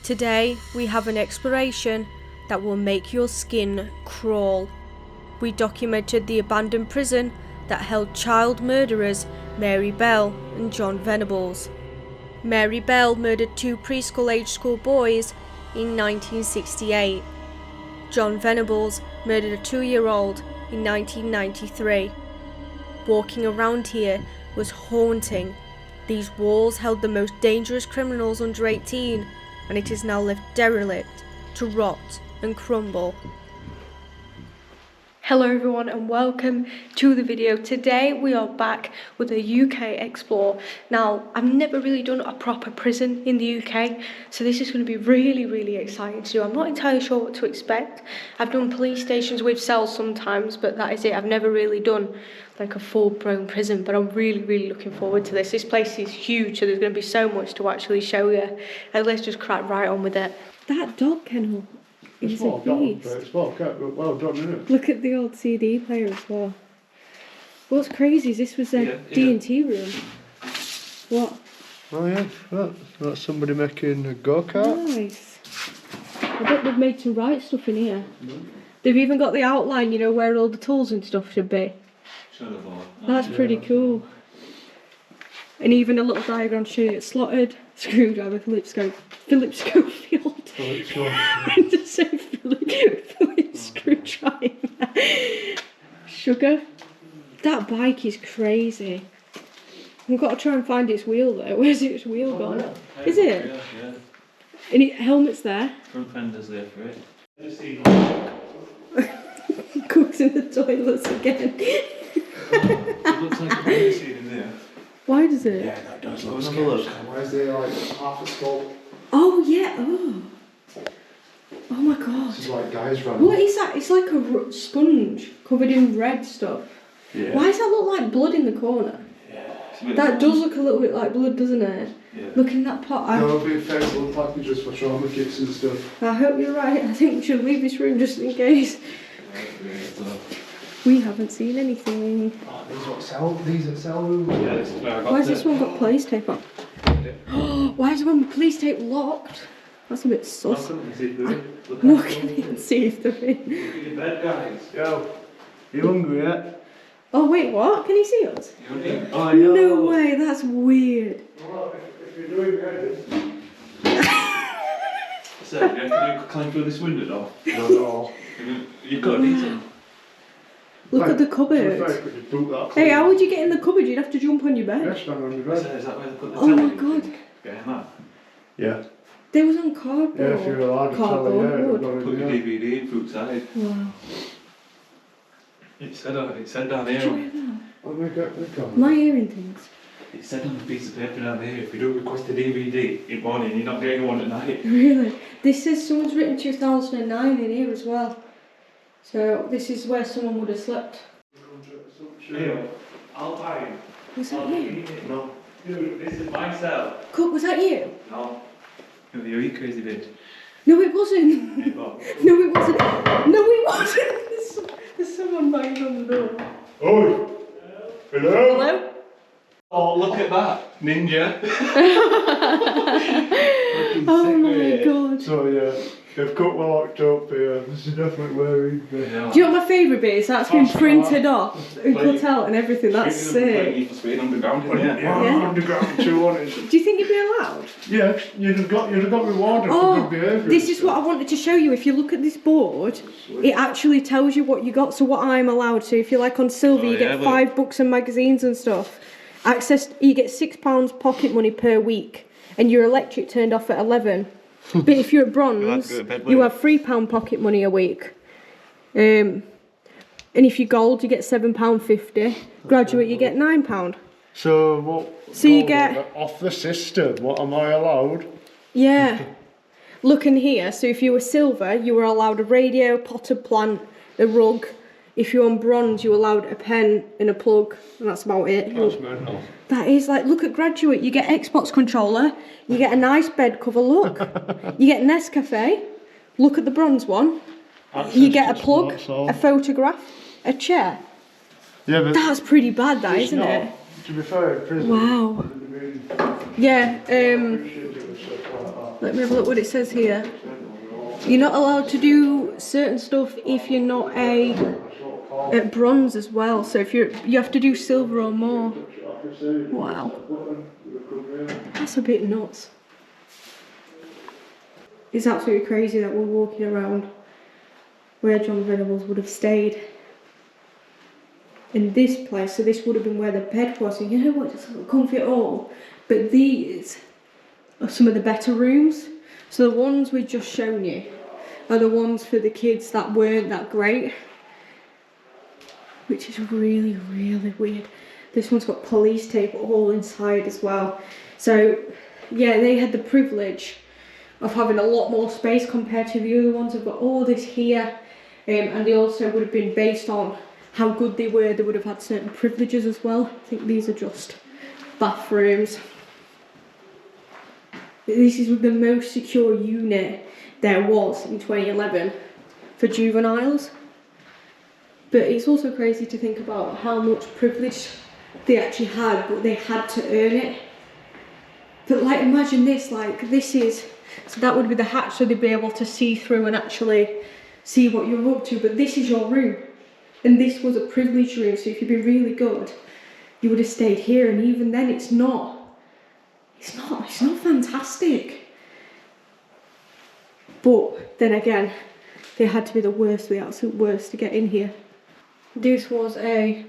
Today we have an exploration that will make your skin crawl. We documented the abandoned prison that held child murderers Mary Bell and Jon Venables. Mary Bell murdered 2 preschool-aged school boys in 1968. Jon Venables murdered a 2-year-old in 1993. Walking around here was haunting. These walls held the most dangerous criminals under 18, and it is now left derelict to rot and crumble. Hello everyone and welcome to the video. Today we are back with a UK explore. Now, I've never really done a proper prison in the UK, so this is going to be really exciting to do. I'm not entirely sure what to expect. I've done police stations with cells sometimes, but that is it. I've never really done like a full-blown prison, but I'm really looking forward to this. This place is huge, so there's going to be so much to actually show you. And let's just crack right on with it. That dog kennel. It's well done, but it's well done, isn't it? Look at the old CD player as well. What's crazy is this was a D&T room. What? Oh yeah, that's somebody making a go-kart. Nice. I bet they've made some right stuff in here. They've even got the outline, you know, where all the tools and stuff should be. That's pretty cool. And even a little diagram showing it slotted, screwdriver, Phillips Schofield. And to say Phillips screwdriver. Sugar. That bike is crazy. I've got to try and find its wheel though. Where's its wheel gone? Yeah. Is it? Yeah. And helmet's there. Front fender's there for it. Cooks in the toilets again. It looks like a baby seat in there. Why does it? Yeah, that does look scary. Why is there like half a skull? Oh yeah, oh my god. This is like guys running. What is that? It's like a sponge covered in red stuff. Yeah. Why does that look like blood in the corner? Yeah. That does look a little bit like blood, doesn't it? Yeah. Look in that pot. No, being fair, it looks like just for trauma kits and stuff. I hope you're right. I think we should leave this room just in case. We haven't seen anything. Oh, these are cell rooms. Yeah, this is where I got Why has this one got police tape on? Why is the one with police tape locked? That's a bit sus. Look and see if they're in. Look at your bed, guys. Yo, you hungry yet? Oh wait, what? Can he see us? Oh, yeah. No way, that's weird. Well, if you're doing good. So, can you climb through this window though? Not at all. You've got a decent. Look at the cupboard. Hey, how would you get in the cupboard? You'd have to jump on your bed. Yes, stand on your bed. Is that where they put the Oh my telly? god. Getting that? Yeah. They was on cardboard. Yeah, if you're allowed to tell Cardboard. Put your DVD in fruit side. Wow. It said down here. Try that. Let me get the camera. My hearing things. It said on the piece of paper down here, if you don't request a DVD in morning, you're not getting one at night. Really? This says someone's written 2009 in here as well. So this is where someone would have slept. Leo, I'll buy it. Was that you? No. Dude, this is my cell. Cook, was that you? No. No, you crazy bitch. No, it wasn't. Hey, Bob. No, it wasn't. No, it wasn't. There's someone banging on the door. Oi! Hello? Hello? Oh, look at that. Ninja. Oh my god. So yeah, if Cook were locked up here, this is definitely where he'd be. Yeah. Do you know what my favourite bit is? That's been printed off and cut out and everything. That's sick. Speeding underground, Yeah. Underground too, wasn't it? Do you think you'd be allowed? Yeah, you'd have got rewarded for Oh, good behaviour. this is what I wanted to show you. If you look at this board, it actually tells you what you got. So what I'm allowed. So if you're like on Silver, you get 5 books and magazines and stuff. Access, you get £6 pocket money per week, and your electric turned off at 11. But if you're at Bronze, you have £3 pocket money a week. And if you're Gold, you get £7.50. Graduate, you get £9. So what? So you get off the system. What am I allowed? Yeah. Look in here. So if you were Silver, you were allowed a radio, potted plant, a rug. If you're on Bronze, you were allowed a pen and a plug, and that's about it. That's mental. That is like, look at Graduate. You get Xbox controller. You get a nice bed cover. Look. You get Nescafe. Look at the Bronze one. You get a plug, a photograph, a chair. Yeah, but that's pretty bad, that isn't it? To be fair, in prison. Wow. Yeah. Let me have a look what it says here. You're not allowed to do certain stuff if you're not at bronze as well. So if you have to do silver or more. Wow. That's a bit nuts. It's absolutely crazy that we're walking around where Jon Venables would have stayed. In this place, so this would have been where the bed was, and you know what, it's not comfy at all. But these are some of the better rooms. So the ones we've just shown you are the ones for the kids that weren't that great, which is really, really weird. This one's got police tape all inside as well. So yeah, they had the privilege of having a lot more space compared to the other ones. They've got all this here, and they also would have been based on how good they were. They would have had certain privileges as well. I think these are just bathrooms. This is the most secure unit there was in 2011 for juveniles. But it's also crazy to think about how much privilege they actually had, but they had to earn it. But like, imagine this, like this is, so that would be the hatch, so they'd be able to see through and actually see what you're up to. But this is your room. And this was a privileged room, so if you'd been really good, you would have stayed here. And even then, it's not fantastic. But then again, they had to be the worst, the absolute worst to get in here. This was a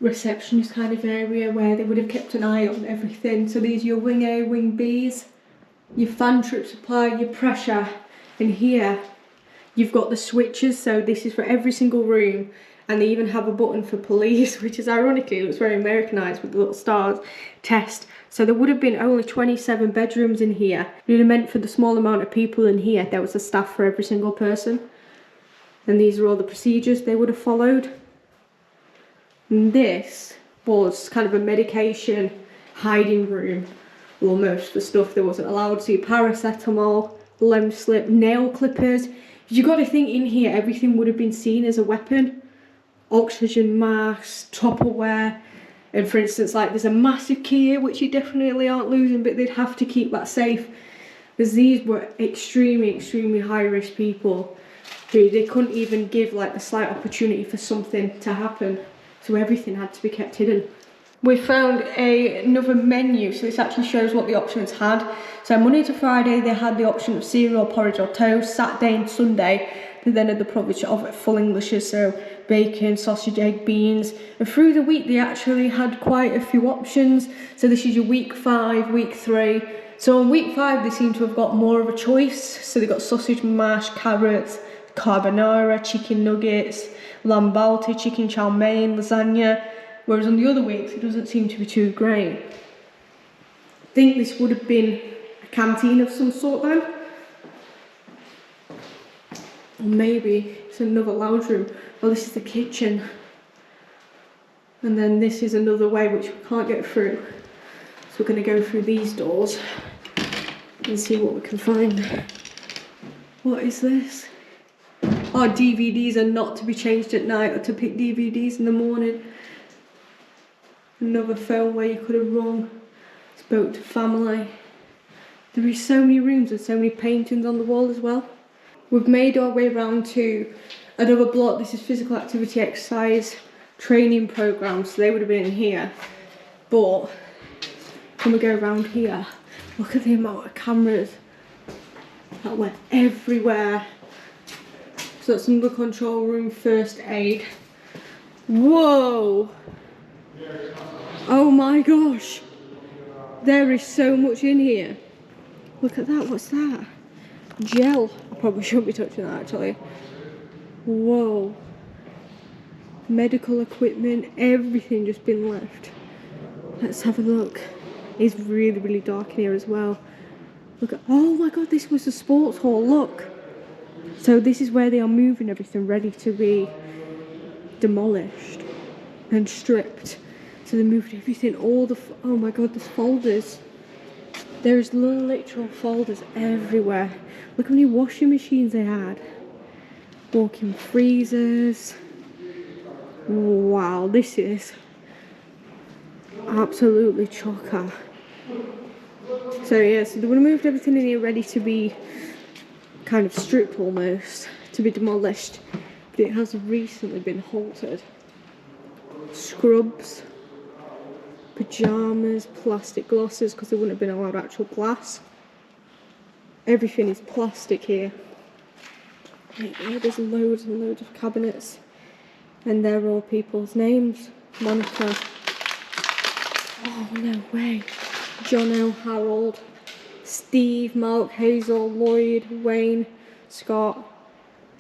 receptionist kind of area where they would have kept an eye on everything. So these are your wing A, wing Bs, your fan trip supply, your pressure, and here you've got the switches, so this is for every single room, and they even have a button for police, which is ironically, it was very Americanized with the little stars, test. So there would have been only 27 bedrooms in here. It would have meant for the small amount of people in here, there was a staff for every single person. And these are all the procedures they would have followed. And this was kind of a medication hiding room, almost, for stuff that wasn't allowed. So your paracetamol, lem slip, nail clippers. You got to think, in here everything would have been seen as a weapon. Oxygen masks, Tupperware, and for instance, like there's a massive key here which you definitely aren't losing, but they'd have to keep that safe, because these were extremely high risk people who they couldn't even give like the slight opportunity for something to happen, so everything had to be kept hidden. We found another menu, so this actually shows what the options had. So Monday to Friday they had the option of cereal, porridge or toast. Saturday and Sunday they then had the provision of full Englishes, so bacon, sausage, egg, beans. And through the week they actually had quite a few options. So this is your week 5, week 3. So on week 5 they seem to have got more of a choice. So they got sausage mash, carrots, carbonara, chicken nuggets, lamb balti, chicken chow mein, lasagna. Whereas on the other weeks, it doesn't seem to be too great. I think this would have been a canteen of some sort though. Or maybe it's another lounge room. Well, this is the kitchen. And then this is another way which we can't get through. So we're going to go through these doors and see what we can find. What is this? Oh, DVDs are not to be changed at night, or to pick DVDs in the morning. Another phone where you could have rung, spoke to family. There is so many rooms and so many paintings on the wall as well. We've made our way around to another block. This is physical activity exercise training programs, so they would have been in here. But when we go around here, look at the amount of cameras that were everywhere. So that's another control room, first aid. Whoa! Oh my gosh, there is so much in here. Look at that, what's that? Gel. I probably shouldn't be touching that actually. Whoa. Medical equipment, everything just been left. Let's have a look. It's really dark in here as well. Look at, oh my god, this was the sports hall, look. So this is where they are moving everything ready to be demolished and stripped. So they moved everything, all the, oh my god, there's folders. There's literal folders everywhere. Look how many washing machines they had. Walk-in freezers. Wow, this is absolutely chocker. So yeah, so they would have moved everything in here ready to be kind of stripped almost, to be demolished. But it has recently been halted. Scrubs, pyjamas, plastic glosses, because they wouldn't have been allowed actual glass. Everything is plastic here. Yeah, there's loads and loads of cabinets. And they're all people's names. Monica. Oh, no way. John L. Harold. Steve, Mark, Hazel, Lloyd, Wayne, Scott.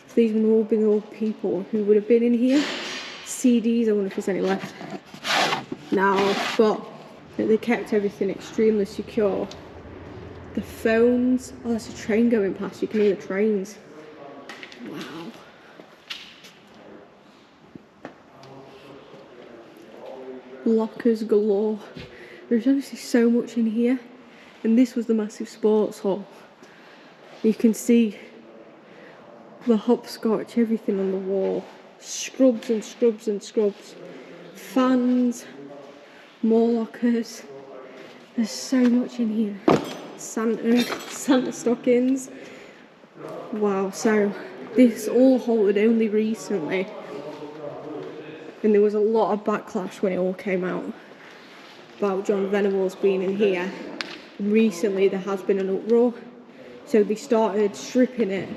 So these would all be all people who would have been in here. CDs, I wonder if there's any left. No, but they kept everything extremely secure. The phones. Oh, there's a train going past. You can hear the trains. Wow. Lockers galore. There's obviously so much in here. And this was the massive sports hall. You can see the hopscotch, everything on the wall. Scrubs and scrubs and scrubs. Fans. More lockers. There's so much in here. Santa stockings. Wow, so this all halted only recently. And there was a lot of backlash when it all came out about Jon Venables being in here. Recently there has been an uproar, so they started stripping it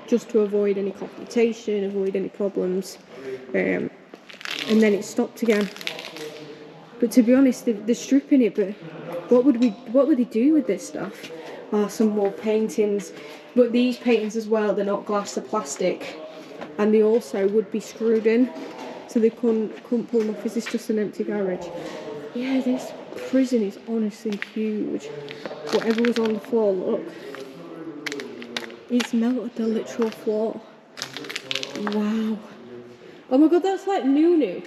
just to avoid any confrontation, avoid any problems, and then it stopped again. But to be honest, they're stripping it, but what would they do with this stuff? Some more paintings, but these paintings as well, they're not glass, they're plastic, and they also would be screwed in, so they couldn't pull them off. Is this just an empty garage? Yeah, this prison is honestly huge. Whatever was on the floor, look. It's melted the literal floor. Wow. Oh my god, that's like Nunu.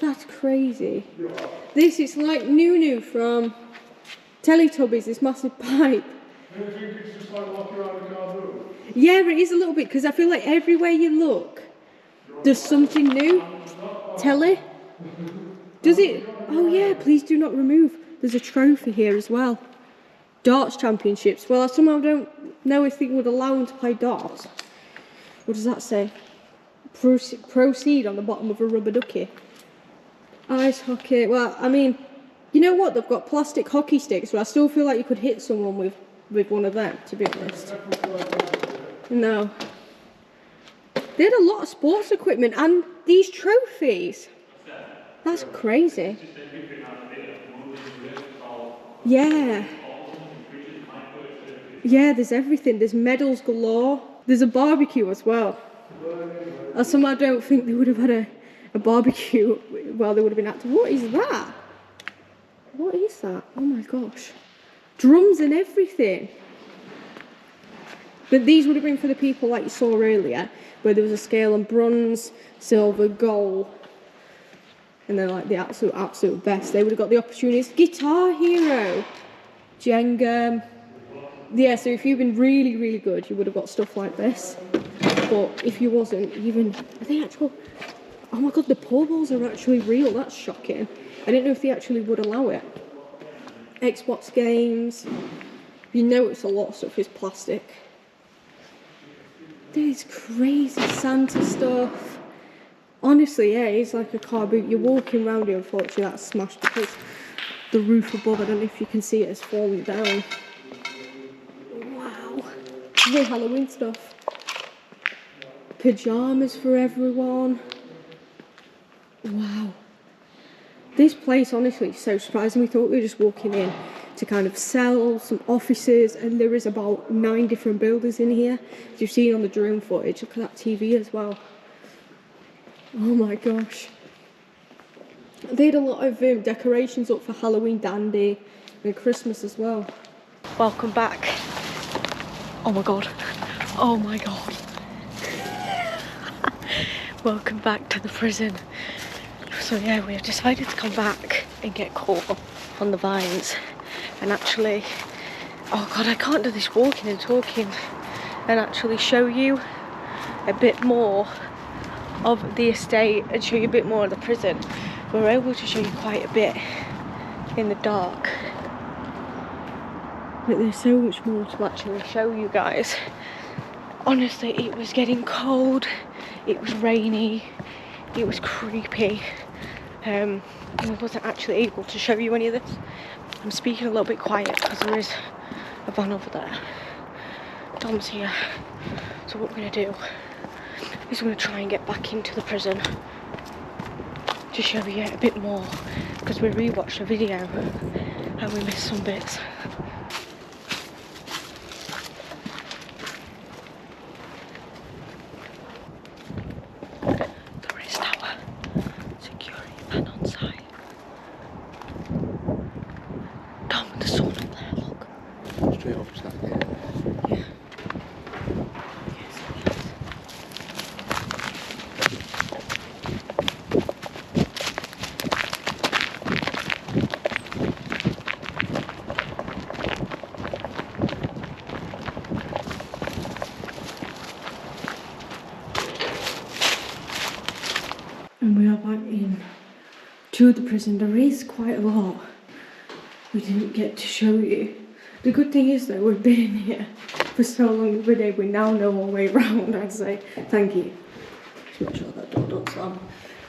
That's crazy. This is like Nunu from Teletubbies, this massive pipe. Do you think it's just like walking around a car room? Yeah, it is a little bit, because I feel like everywhere you look, there's something new. Telly? Does it? Oh yeah, please do not remove. There's a trophy here as well. Darts championships. Well, I somehow don't know if they would allow them to play darts. What does that say? Proceed on the bottom of a rubber ducky. Ice hockey. Well, I mean, you know what? They've got plastic hockey sticks, but I still feel like you could hit someone with one of them, to be honest. No. They had a lot of sports equipment and these trophies. That's crazy. Yeah. Yeah, there's everything. There's medals galore. There's a barbecue as well. I somehow don't think they would have had a barbecue while they would have been active. What is that? What is that? Oh my gosh. Drums and everything. But these would have been for the people like you saw earlier, where there was a scale on bronze, silver, gold, and then like the absolute best. They would have got the opportunities. Guitar Hero, Jenga. Yeah, so if you've been really, really good, you would have got stuff like this. But if you wasn't, even, are they actual? Oh my god, the pool balls are actually real. That's shocking. I didn't know if they actually would allow it. Xbox games. You know it's a lot of stuff is plastic. There's crazy Santa stuff. Honestly, yeah, it's like a car boot. You're walking around here, unfortunately, that's smashed because the roof above, I don't know if you can see it, has fallen down. Wow. The Halloween stuff. Pyjamas for everyone. Wow. This place, honestly, is so surprising. We thought we were just walking in to kind of sell some offices, and there is about 9 different buildings in here. As you've seen on the drone footage, look at that TV as well. Oh my gosh. They had a lot of decorations up for Halloween dandy and Christmas as well. Welcome back. Oh my god. Oh my god. Welcome back to the prison. So yeah, we have decided to come back and get caught on the vines and actually, oh god, I can't do this walking and talking, and actually show you a bit more of the estate and show you a bit more of the prison. We were able to show you quite a bit in the dark. But there's so much more to actually show you guys. Honestly, it was getting cold, it was rainy, it was creepy. I wasn't actually able to show you any of this. I'm speaking a little bit quiet because there is a van over there. Dom's here. So what we're going to do is we're going to try and get back into the prison to show you a bit more, because we rewatched a video and we missed some bits. There is our security van on site. Dom, there's someone up there, look. Straight up to that gate. Yeah. And we are back in to the prison. There is quite a lot we didn't get to show you. The good thing is though, we've been in here for so long every day, we now know our way around, I'd say. Thank you. Just make sure that door don't slam.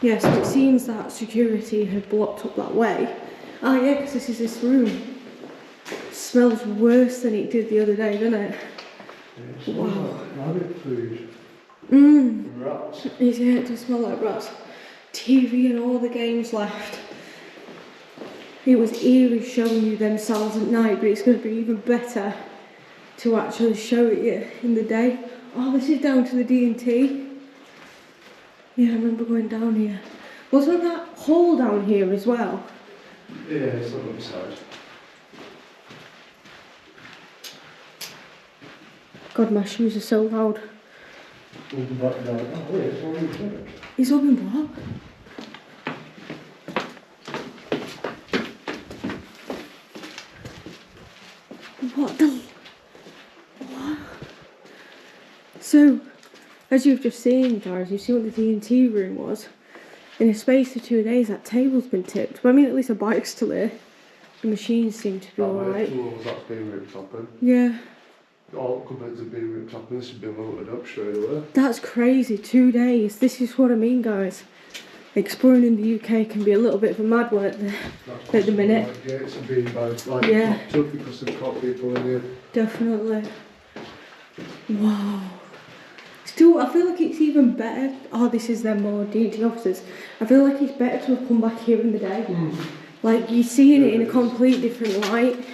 Yeah, so it seems that security had blocked up that way. Ah yeah, because this is this room. It smells worse than it did the other day, doesn't it? Yeah, Wow. Rabbit food. Rats. Yeah, it does smell like rats. TV and all the games left. It was eerie showing you them cells at night, but it's going to be even better to actually show it you in the day. Oh, this is down to the D&T. Yeah, I remember going down here. Wasn't that hole down here as well? Yeah, it's on the other side. God, my shoes are so loud. We'll be back down. Oh, wait, it's already finished. He's up in what? What the? What? So, as you've just seen, guys, you've seen what the D&T room was. In a space of 2 days, that table's been tipped. But I mean, at least the bike's still here. The machines seem to be alright. That's been ripped up in. Yeah. All cupboards have been ripped up and this has been loaded up straight away. That's crazy, 2 days. This is what I mean, guys. Exploring in the UK can be a little bit of a mad one at the minute. Like, gates have been like, Yeah. locked up because they've caught people in here. Definitely. Wow. Still, I feel like it's even better. Oh, this is them more D&T officers. I feel like it's better to have come back here in the day. Like, you're seeing it in a complete different light.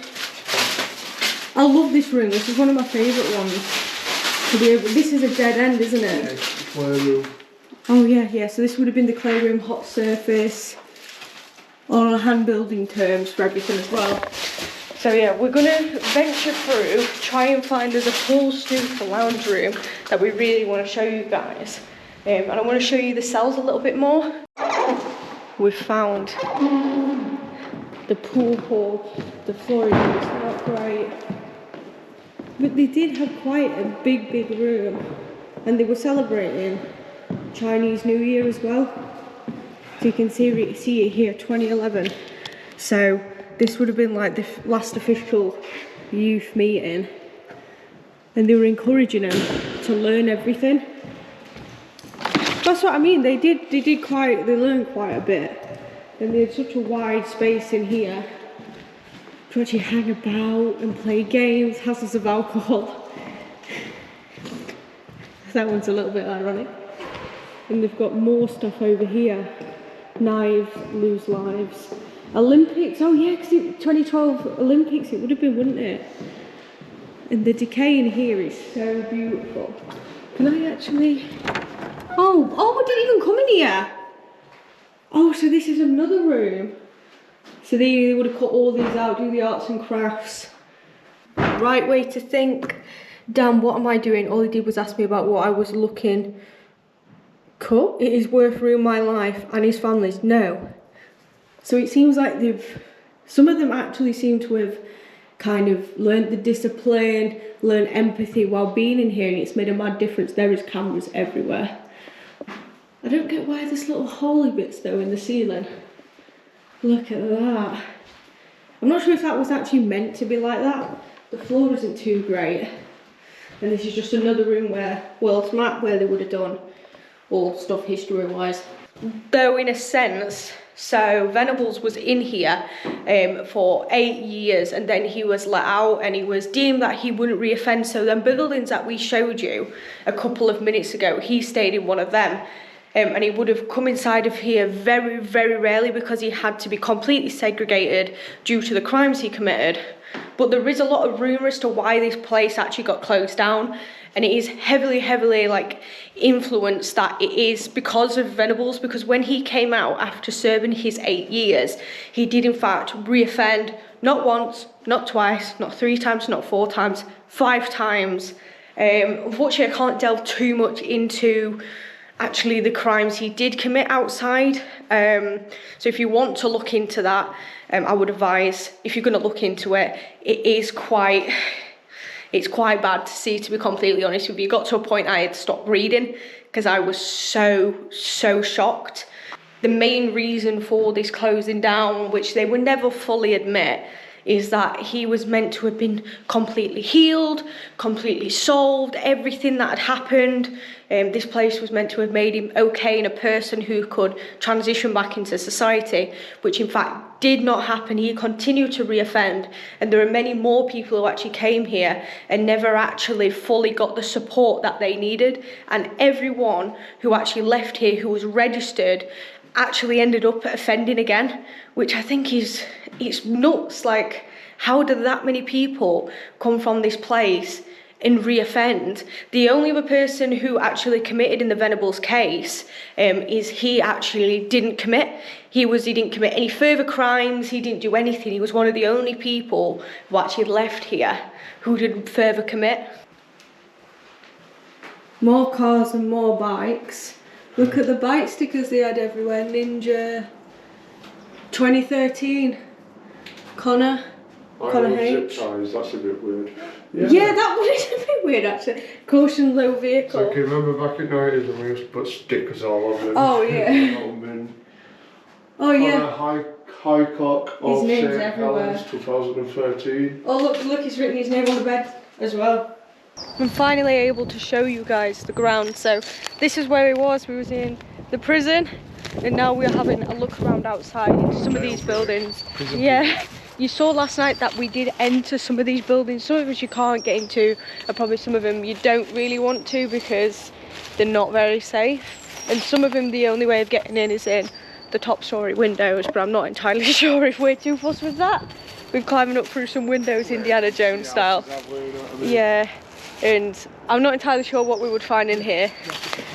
I love this room. This is one of my favourite ones. This is a dead end, isn't it? Yeah, it's the playroom. Oh yeah. So this would have been the clayroom, hot surface, all hand building terms for everything as well. So yeah, we're gonna venture through, try and find there's a pool snooker lounge room that we really want to show you guys. And I want to show you the cells a little bit more. We've found the pool hall, the flooring is not great. But they did have quite a big room, and they were celebrating Chinese New Year as well. So you can see it here, 2011. So this would have been like the last official youth meeting, and they were encouraging them to learn everything. That's what I mean. They learned quite a bit, and they had such a wide space in here to actually hang about and play games, hazards of alcohol. That one's a little bit ironic. And they've got more stuff over here. Knives, lose lives. Olympics, oh yeah, because 2012 Olympics it would have been, wouldn't it? And the decay in here is so beautiful. Can I actually... Oh, I didn't even come in here. Oh, so this is another room. So they would have cut all these out, do the arts and crafts. Right way to think. Damn, what am I doing? All he did was ask me about what I was looking. Cut? It is worth ruining my life and his family's. No. So it seems like some of them actually seem to have kind of learned the discipline, learned empathy while being in here, and it's made a mad difference. There is cameras everywhere. I don't get why there's little holy bits though in the ceiling. Look at that. I'm not sure if that was actually meant to be like that, The floor isn't too great. And this is just another room where, well, it's not where they would have done all stuff history-wise. Though in a sense, so Venables was in here for 8 years, and then he was let out and he was deemed that he wouldn't reoffend. So them buildings that we showed you a couple of minutes ago, he stayed in one of them. And he would have come inside of here very, very rarely because he had to be completely segregated due to the crimes he committed. But there is a lot of rumour as to why this place actually got closed down, and it is heavily like influenced that it is because of Venables, because when he came out after serving his 8 years, he did in fact reoffend, not once, not twice, not 3 times, not 4 times, 5 times. Unfortunately, I can't delve too much into actually the crimes he did commit outside. So if you want to look into that, I would advise, if you're going to look into it, it's quite bad to see, to be completely honest with you. It got to a point I had to stop reading because I was so shocked. The main reason for this closing down, which they would never fully admit, is that he was meant to have been completely healed, completely solved, everything that had happened. This place was meant to have made him okay and a person who could transition back into society, which in fact did not happen. He continued to reoffend, and there are many more people who actually came here and never actually fully got the support that they needed. And everyone who actually left here who was registered actually ended up offending again, which I think it's nuts. Like, how did that many people come from this place and reoffend? The only other person who actually committed in the Venables case is he actually didn't commit. He didn't commit any further crimes, he didn't do anything. He was one of the only people who actually left here who didn't further commit. More cars and more bikes. Look at the bike stickers they had everywhere. Ninja 2013 Connor H. Zip ties, that's a bit weird. Yeah, that one is a bit weird actually. Caution low vehicle. So, can you remember back in the 90s when we used to put stickers all over them? Oh yeah. Oh yeah. High Cock of His name's St. everywhere. Helens 2013. Oh look, he's written his name on the bed as well. I'm finally able to show you guys the ground. So this is where it was. We was in the prison, and now we're having a look around outside into some of these buildings. Yeah, you saw last night that we did enter some of these buildings. Some of them you can't get into, and probably some of them you don't really want to because they're not very safe. And some of them the only way of getting in is in the top story windows, but I'm not entirely sure if we're too fussed with that. We're climbing up through some windows Indiana Jones style. Yeah. And I'm not entirely sure what we would find in here.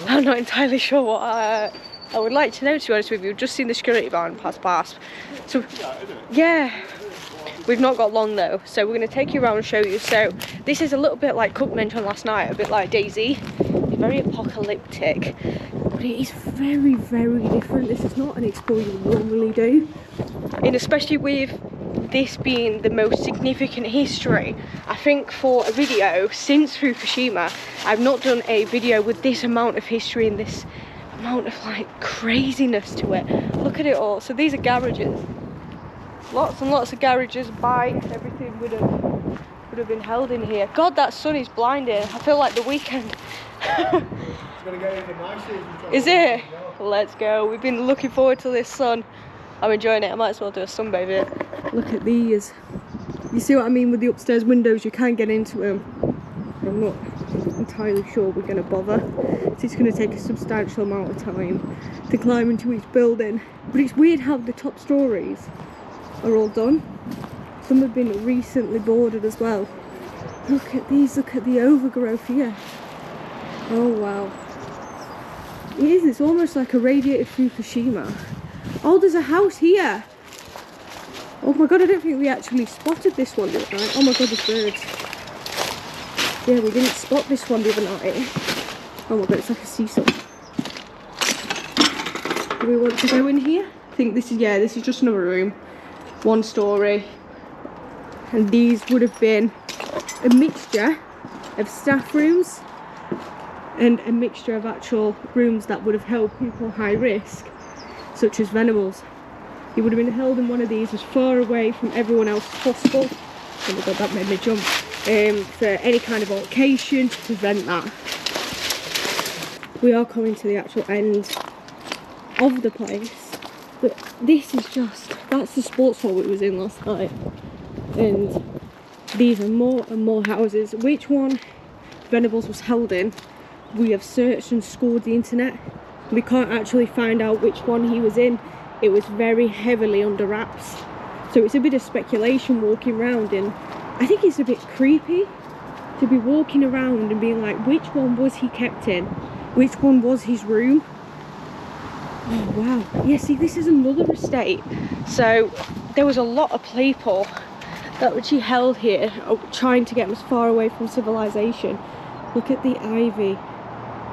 I'm not entirely sure what I would like to know, to be honest with you. We've just seen the security van pass past. So, yeah. We've not got long though, so we're going to take you around and show you. So, this is a little bit like Cook mentioned last night, a bit like DayZ. It's very apocalyptic, but it is very, very different. This is not an explore you normally do. And especially with this being the most significant history, I think for a video since Fukushima, I've not done a video with this amount of history and this amount of like craziness to it. Look at it all. So these are garages, lots and lots of garages, bikes, everything would have been held in here. God, that sun is blinding. I feel like the weekend. It's gonna get even nicer. Is it? Let's go. We've been looking forward to this sun. I'm enjoying it. I might as well do a sunbathe it. Look at these. You see what I mean with the upstairs windows? You can't get into them. I'm not entirely sure we're going to bother. So it's going to take a substantial amount of time to climb into each building. But it's weird how the top stories are all done. Some have been recently boarded as well. Look at these. Look at the overgrowth here. Oh wow. It is. It's almost like a radiated Fukushima. Oh, there's a house here. Oh my god, I don't think we actually spotted this one the other night. Oh my god, there's birds. Yeah, we didn't spot this one the other night. Oh my god, it's like a seesaw. Do we want to go in here? I think this is just another room. 1 story. And these would have been a mixture of staff rooms and a mixture of actual rooms that would have held people high risk, such as Venables. He would have been held in one of these as far away from everyone else as possible. Oh my god, that made me jump. for any kind of altercation, to prevent that. We are coming to the actual end of the place, but this is just, that's the sports hall it was in last night, and these are more and more houses. Which one Venables was held in, we have searched and scored the internet. We can't actually find out which one he was in. It was very heavily under wraps, so it's a bit of speculation walking around, and I think it's a bit creepy to be walking around and being like, which one was he kept in? Which one was his room? Oh wow. Yeah, see, this is another estate. So there was a lot of people that were actually held here, trying to get as far away from civilization. Look at the ivy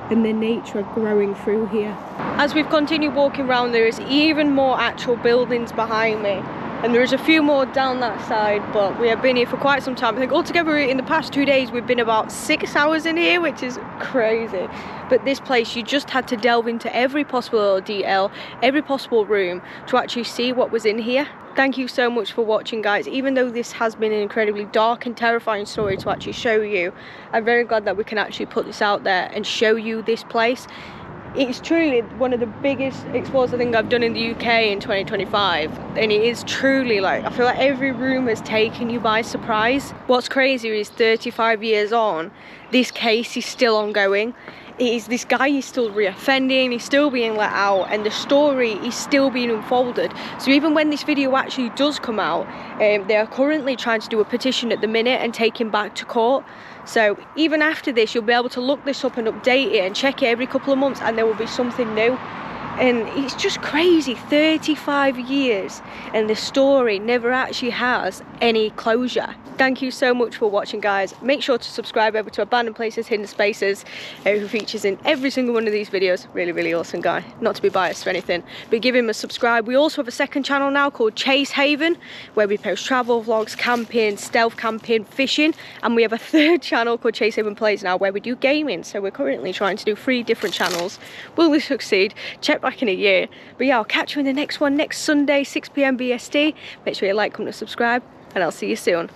and the nature growing through here. As we've continued walking around, there is even more actual buildings behind me. And there is a few more down that side, but we have been here for quite some time. I think altogether in the past 2 days we've been about 6 hours in here, which is crazy. But this place, you just had to delve into every possible detail, every possible room to actually see what was in here. Thank you so much for watching, guys. Even though this has been an incredibly dark and terrifying story to actually show you, I'm very glad that we can actually put this out there and show you this place. It's truly one of the biggest explores I think I've done in the UK in 2025, and it is truly like, I feel like every room has taken you by surprise. What's crazy is 35 years on, this case is still ongoing. This guy is still reoffending, he's still being let out, and the story is still being unfolded. So even when this video actually does come out, they are currently trying to do a petition at the minute and take him back to court. So even after this, you'll be able to look this up and update it and check it every couple of months, and there will be something new. And it's just crazy, 35 years and the story never actually has any closure. Thank you so much for watching, guys. Make sure to subscribe over to Abandoned Places, Hidden Spaces, who features in every single one of these videos. Really awesome guy, not to be biased or anything, but give him a subscribe. We also have a second channel now called Chase Haven, where we post travel vlogs, camping, stealth camping, fishing, and we have a third channel called Chase Haven Plays now, where we do gaming. So we're currently trying to do 3 different channels. Will we succeed? Check back in a year. But yeah, I'll catch you in the next one next Sunday, 6 PM BST. Make sure you like, comment and subscribe, and I'll see you soon.